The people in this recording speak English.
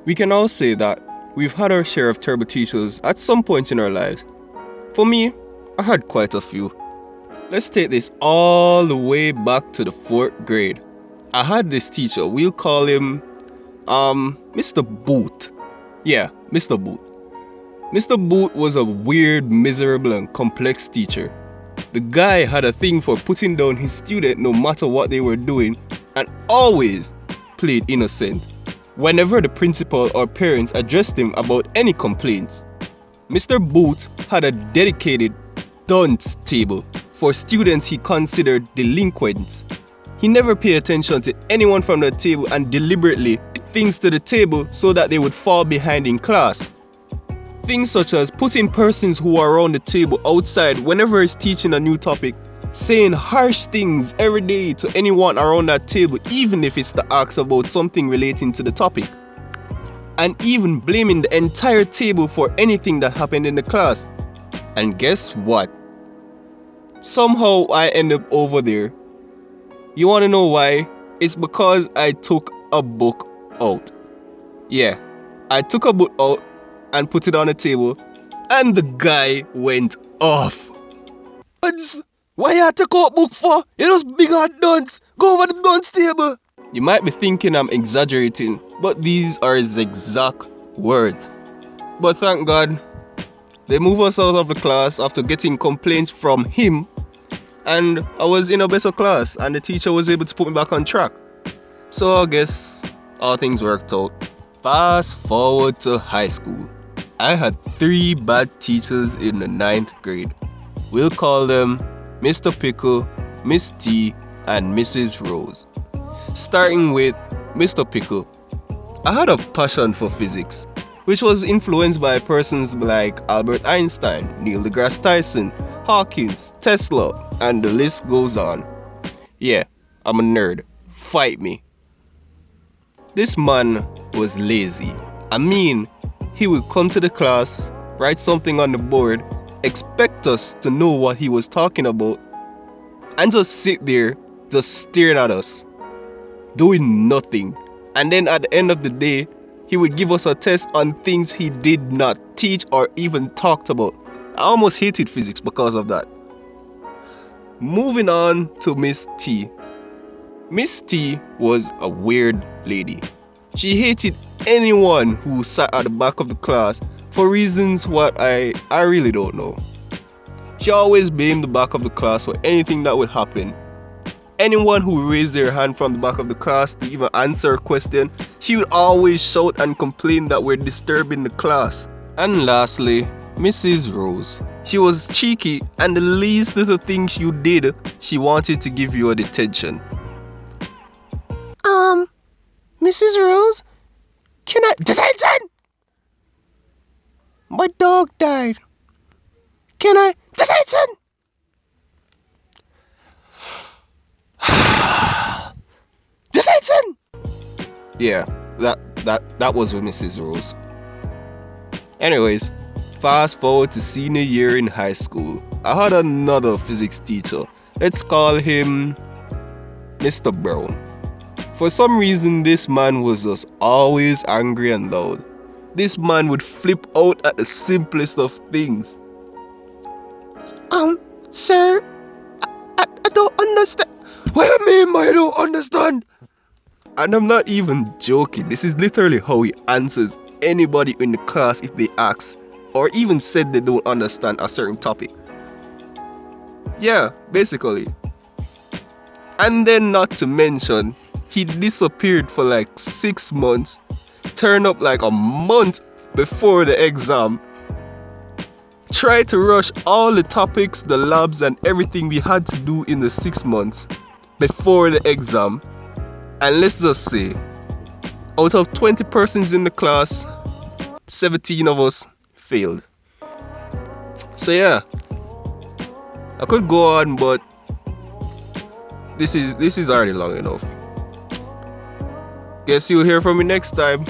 We can all say that we've had our share of terrible teachers at some point in our lives. For me, I had quite a few. Let's take this all the way back to the 4th grade. I had this teacher, we'll call him Mr. Boot. Yeah, Mr. Boot. Mr. Boot was a weird, miserable and complex teacher. The guy had a thing for putting down his student no matter what they were doing and always played innocent. Whenever the principal or parents addressed him about any complaints, Mr. Boot had a dedicated dunce table for students he considered delinquents. He never paid attention to anyone from the table and deliberately did things to the table so that they would fall behind in class. Things such as putting persons who are around the table outside whenever he's teaching a new topic, saying harsh things every day to anyone around that table even if it's to ask about something relating to the topic, and even blaming the entire table for anything that happened in the class. And guess what? Somehow I end up over there. You wanna know why? It's because I took a book out. Yeah, I took a book out and put it on the table, and the guy went off. Why you take out book for? You just big hard dunce. Go over the dunce table. You might be thinking I'm exaggerating, but these are his exact words. But thank God, they moved us out of the class after getting complaints from him, and I was in a better class and the teacher was able to put me back on track. So I guess all things worked out. Fast forward to high school. I had 3 bad teachers in the 9th grade. We'll call them Mr. Pickle, Miss T, and Mrs. Rose. Starting with Mr. Pickle. I had a passion for physics, which was influenced by persons like Albert Einstein, Neil deGrasse Tyson, Hawkins, Tesla, and the list goes on. Yeah, I'm a nerd. Fight me. This man was lazy. I mean, he would come to the class, write something on the board, expect us to know what he was talking about, and just sit there, just staring at us, doing nothing. And then at the end of the day, he would give us a test on things he did not teach or even talked about. I almost hated physics because of that. Moving on to Miss T. Miss T was a weird lady. She hated anyone who sat at the back of the class for reasons what I really don't know. She always blamed the back of the class for anything that would happen. Anyone who raised their hand from the back of the class to even answer a question, she would always shout and complain that we're disturbing the class. And lastly, Mrs. Rose. She was cheeky, and the least little thing you did, she wanted to give you a detention. Mrs. Rose, can I... Detention! My dog died. Can I... Detention! Detention! Yeah, that was with Mrs. Rose. Anyways, fast forward to senior year in high school. I had another physics teacher. Let's call him Mr. Brown. For some reason, this man was just always angry and loud. This man would flip out at the simplest of things. Sir, I don't understand. What do you mean I don't understand? And I'm not even joking. This is literally how he answers anybody in the class if they ask or even said they don't understand a certain topic. Yeah, basically. And then not to mention, he disappeared for like 6 months, turned up like a month before the exam, tried to rush all the topics, the labs and everything we had to do in the 6 months before the exam. And let's just say, out of 20 persons in the class, 17 of us failed. So yeah, I could go on, but this is already long enough. Guess you'll hear from me next time.